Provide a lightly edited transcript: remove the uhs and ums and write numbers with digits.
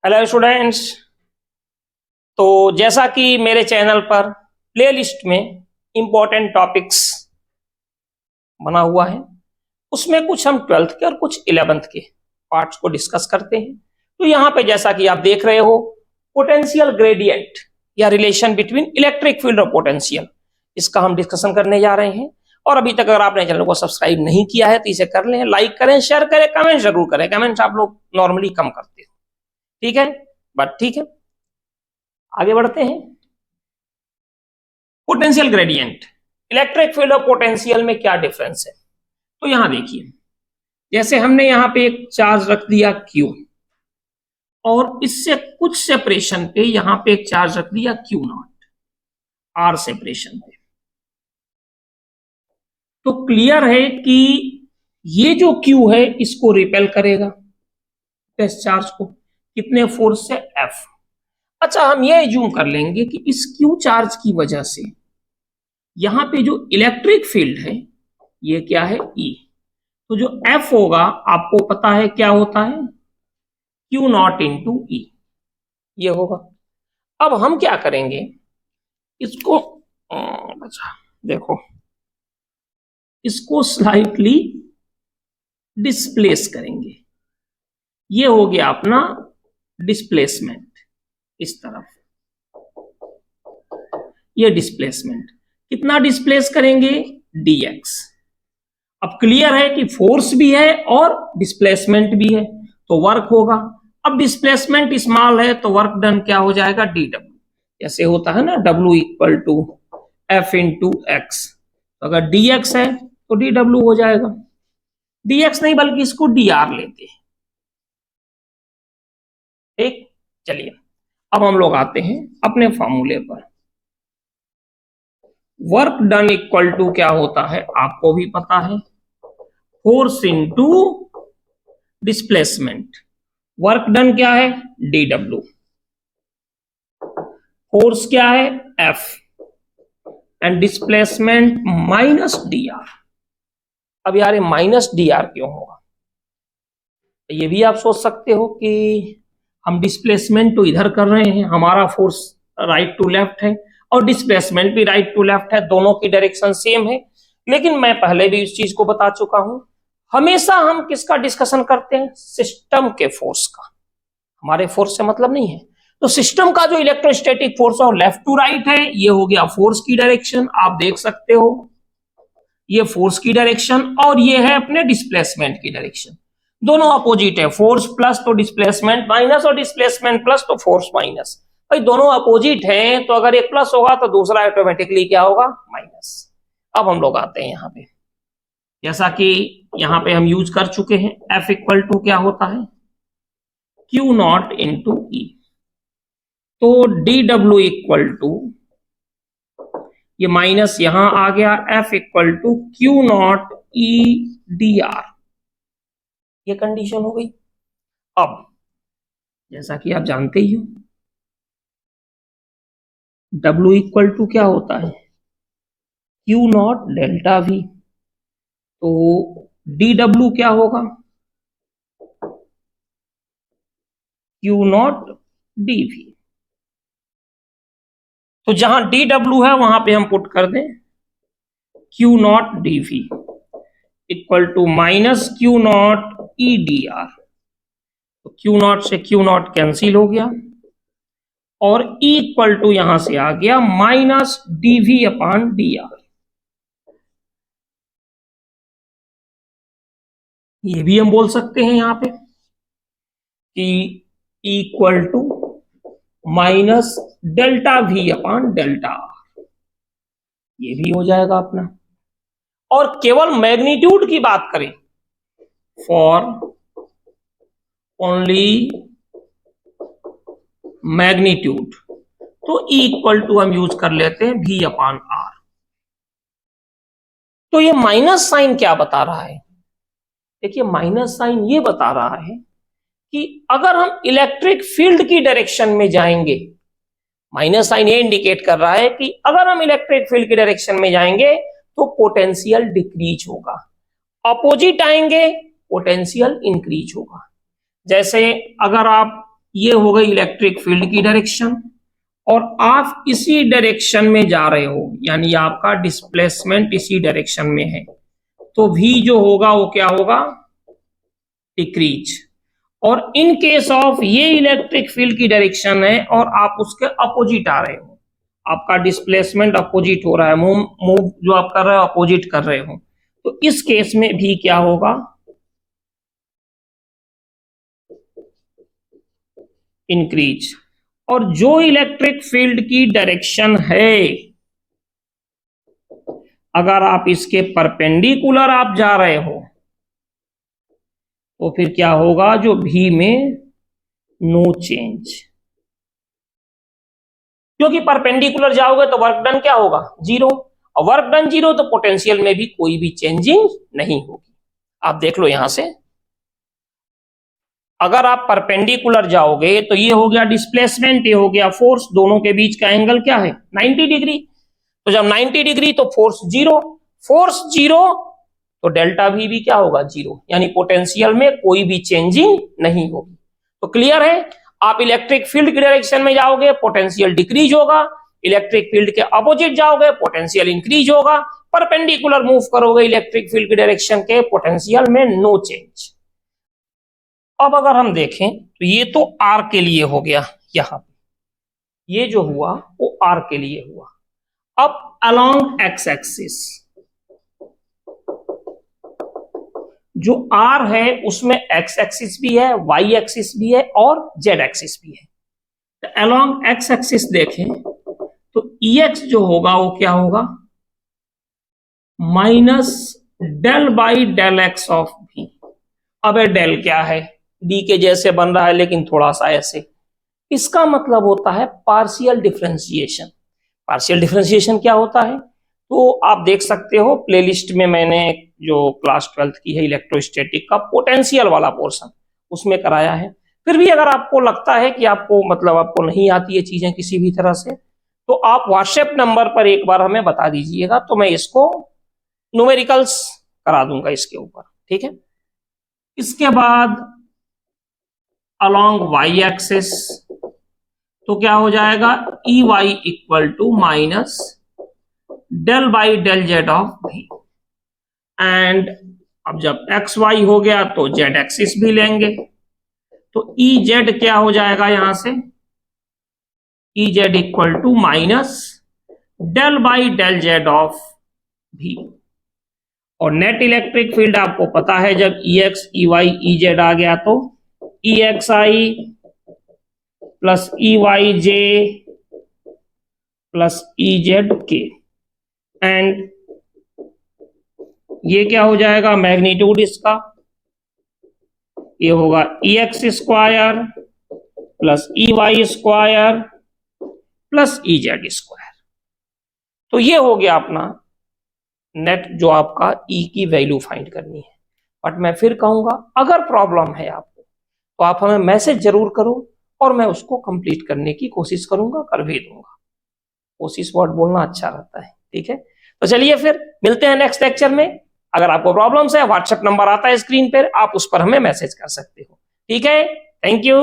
Hello students. तो जैसा कि मेरे चैनल पर प्लेलिस्ट में इम्पोर्टेंट टॉपिक्स बना हुआ है, उसमें कुछ हम 12th के और कुछ 11th के पार्ट्स को डिस्कस करते हैं। तो यहाँ पे जैसा कि आप देख रहे हो, पोटेंशियल ग्रेडियंट या रिलेशन बिटवीन इलेक्ट्रिक फील्ड और पोटेंशियल, इसका हम डिस्कशन करने जा रहे हैं। और अभी तक अगर आपने चैनल को सब्सक्राइब नहीं किया है तो इसे कर लें, लाइक करें, शेयर करें, कमेंट जरूर करें। कमेंट्स आप लोग नॉर्मली कम करते हो, ठीक है, बट ठीक है, आगे बढ़ते हैं। पोटेंशियल ग्रेडियंट, इलेक्ट्रिक फील्ड और पोटेंशियल में क्या डिफरेंस है? तो यहां देखिए, जैसे हमने यहां पे एक चार्ज रख दिया Q और इससे कुछ सेपरेशन पे यहां पे एक चार्ज रख दिया Q0, R सेपरेशन पे। तो क्लियर है कि ये जो Q है इसको रिपेल करेगा टेस्ट चार्ज को, कितने फोर्स से? F। अच्छा, हम ये एज्यूम कर लेंगे कि इस Q चार्ज की वजह से यहां पे जो इलेक्ट्रिक फील्ड है ये क्या है? E। तो जो F होगा आपको पता है क्या होता है? Q0 इंटू E, ये होगा। अब हम क्या करेंगे, इसको अच्छा देखो, इसको स्लाइटली डिस्प्लेस करेंगे। ये हो गया अपना डिस्प्लेसमेंट, इस तरफ ये डिस्प्लेसमेंट। कितना डिस्प्लेस करेंगे? dx। अब क्लियर है कि फोर्स भी है और डिस्प्लेसमेंट भी है, तो वर्क होगा। अब डिस्प्लेसमेंट स्मॉल है तो वर्क डन क्या हो जाएगा? dw। जैसे होता है ना, w equal to F into X, तो अगर dx है तो dw हो जाएगा। dx नहीं बल्कि इसको dr लेते हैं, ठीक। चलिए, अब हम लोग आते हैं अपने फॉर्मूले पर। वर्क डन इक्वल टू क्या होता है आपको भी पता है, force into displacement. Work done क्या है? dw। फोर्स क्या है? F। And displacement minus dr। अब यार ये माइनस dr क्यों होगा? ये भी आप सोच सकते हो कि हम डिस्प्लेसमेंट तो इधर कर रहे हैं, हमारा फोर्स राइट टू लेफ्ट है और डिस्प्लेसमेंट भी राइट टू लेफ्ट है, दोनों की डायरेक्शन सेम है। लेकिन मैं पहले भी इस चीज को बता चुका हूं, हमेशा हम किसका डिस्कशन करते हैं? सिस्टम के फोर्स का। हमारे फोर्स से मतलब नहीं है। तो सिस्टम का जो इलेक्ट्रोस्टैटिक फोर्स है लेफ्ट टू राइट है, ये हो गया फोर्स की डायरेक्शन, आप देख सकते हो ये फोर्स की डायरेक्शन, और ये है अपने डिस्प्लेसमेंट की डायरेक्शन। दोनों अपोजिट है, फोर्स प्लस तो डिस्प्लेसमेंट माइनस और डिस्प्लेसमेंट प्लस तो फोर्स माइनस। भाई दोनों अपोजिट हैं तो अगर एक प्लस होगा तो दूसरा ऑटोमेटिकली क्या होगा? माइनस। अब हम लोग आते हैं यहाँ पे, जैसा कि यहाँ पे हम यूज कर चुके हैं, F इक्वल टू क्या होता है? Q0 into E। तो dw इक्वल टू, ये माइनस यहां आ गया, F equal to Q0 E dr, ये कंडीशन हो गई। अब जैसा कि आप जानते ही हो, W इक्वल टू क्या होता है? Q0 delta V। तो dw क्या होगा? Q0 dV। तो जहां dw है वहां पे हम पुट कर दें Q0 dV equal to minus Q0 E dr। तो Q0 से Q0 कैंसिल हो गया और E इक्वल टू यहां से आ गया माइनस dV अपॉन dr। ये भी हम बोल सकते हैं यहां पे कि E equal to minus delta V upon delta R, ये भी हो जाएगा अपना। और केवल मैग्नीट्यूड की बात करें, फॉर ओनली मैग्नीट्यूड, तो E इक्वल टू हम यूज कर लेते हैं V अपॉन R। तो ये माइनस साइन क्या बता रहा है? देखिए, माइनस साइन ये बता रहा है कि अगर हम इलेक्ट्रिक फील्ड की डायरेक्शन में जाएंगे, माइनस साइन ये इंडिकेट कर रहा है कि अगर हम इलेक्ट्रिक फील्ड की डायरेक्शन में जाएंगे तो पोटेंशियल डिक्रीज होगा, अपोजिट आएंगे पोटेंशियल इंक्रीज होगा। जैसे अगर आप ये हो गई इलेक्ट्रिक फील्ड की डायरेक्शन, और आप इसी डायरेक्शन में जा रहे हो, यानी आपका डिस्प्लेसमेंट इसी डायरेक्शन में है, तो v जो होगा वो क्या होगा, डिक्रीज। और इन केस ऑफ ये इलेक्ट्रिक फील्ड की डायरेक्शन है और आप उसके अपोजिट आ रहे हो, आपका डिस्प्लेसमेंट अपोजिट हो रहा है, मूव जो आप कर रहे हो अपोजिट कर रहे हो, तो इस केस में भी क्या होगा, इंक्रीज। और जो इलेक्ट्रिक फील्ड की डायरेक्शन है, अगर आप इसके परपेंडिकुलर आप जा रहे हो तो फिर क्या होगा, जो भी में नो चेंज, क्योंकि परपेंडिकुलर जाओगे तो वर्क डन क्या होगा, जीरो, और वर्क डन जीरो तो पोटेंशियल में भी कोई भी चेंजिंग नहीं होगी। आप देख लो यहां से, अगर आप परपेंडिकुलर जाओगे तो ये हो गया डिस्प्लेसमेंट, ये हो गया फोर्स, दोनों के बीच का एंगल क्या है, 90 डिग्री। तो जब 90 डिग्री तो फोर्स जीरो, फोर्स जीरो तो डेल्टा भी क्या होगा, जीरो, यानी पोटेंशियल में कोई भी चेंजिंग नहीं होगी। तो क्लियर है, आप इलेक्ट्रिक फील्ड की डायरेक्शन में जाओगे पोटेंशियल डिक्रीज होगा, इलेक्ट्रिक फील्ड के अपोजिट जाओगे पोटेंशियल इंक्रीज होगा, परपेंडिकुलर मूव करोगे इलेक्ट्रिक फील्ड की डायरेक्शन के, पोटेंशियल में नो चेंज। अब अगर हम देखें तो ये तो आर के लिए हो गया, यहां ये जो हुआ वो आर के लिए हुआ। अब अलोंग एक्स एक्सिस जो आर है उसमें एक्स एक्सिस भी है, वाई एक्सिस भी है और जेड एक्सिस भी है। तो अलोंग एक्स एक्सिस देखें तो EX जो होगा वो क्या होगा, minus del by del X of भी। अब डेल क्या है, डी के जैसे बन रहा है लेकिन थोड़ा सा ऐसे, इसका मतलब होता है पार्शियल डिफरेंशिएशन। पार्शियल डिफरेंशिएशन क्या होता है, तो आप देख सकते हो प्लेलिस्ट में मैंने जो क्लास 12th की है इलेक्ट्रोस्टैटिक का पोटेंशियल वाला पोर्शन उसमें कराया है। फिर भी अगर आपको लगता है कि आपको मतलब आपको नहीं आती है चीजें किसी भी तरह से, तो आप व्हाट्सएप नंबर पर एक बार हमें बता दीजिएगा, तो मैं इसको न्यूमेरिकल्स करा दूंगा इसके ऊपर, ठीक है। इसके बाद अलोंग वाई एक्सिस तो क्या हो जाएगा, E Y equal to minus del by del Z of भी। एंड अब जब एक्स वाई हो गया तो जेड एक्सिस भी लेंगे, तो ई जेड क्या हो जाएगा यहां से, E Z equal to minus del by del Z of भी। और नेट इलेक्ट्रिक फील्ड आपको पता है, जब E X E Y E Z आ गया तो E X I plus E Y J plus E Z के, एंड ये क्या हो जाएगा, मैग्नीट्यूड इसका ये होगा E X square plus E Y square plus E Z square. तो ये हो गया अपना नेट, जो आपका ई की वैल्यू फाइंड करनी है। बट मैं फिर कहूंगा, अगर प्रॉब्लम है आपको तो आप हमें मैसेज जरूर करो और मैं उसको कंप्लीट करने की कोशिश करूंगा, कर भी दूंगा। कोशिश वर्ड बोलना अच्छा रहता है, ठीक है। तो चलिए फिर मिलते हैं नेक्स्ट लेक्चर में। अगर आपको प्रॉब्लम्स है, व्हाट्सएप नंबर आता है स्क्रीन पर, आप उस पर हमें मैसेज कर सकते हो, ठीक है। Thank you.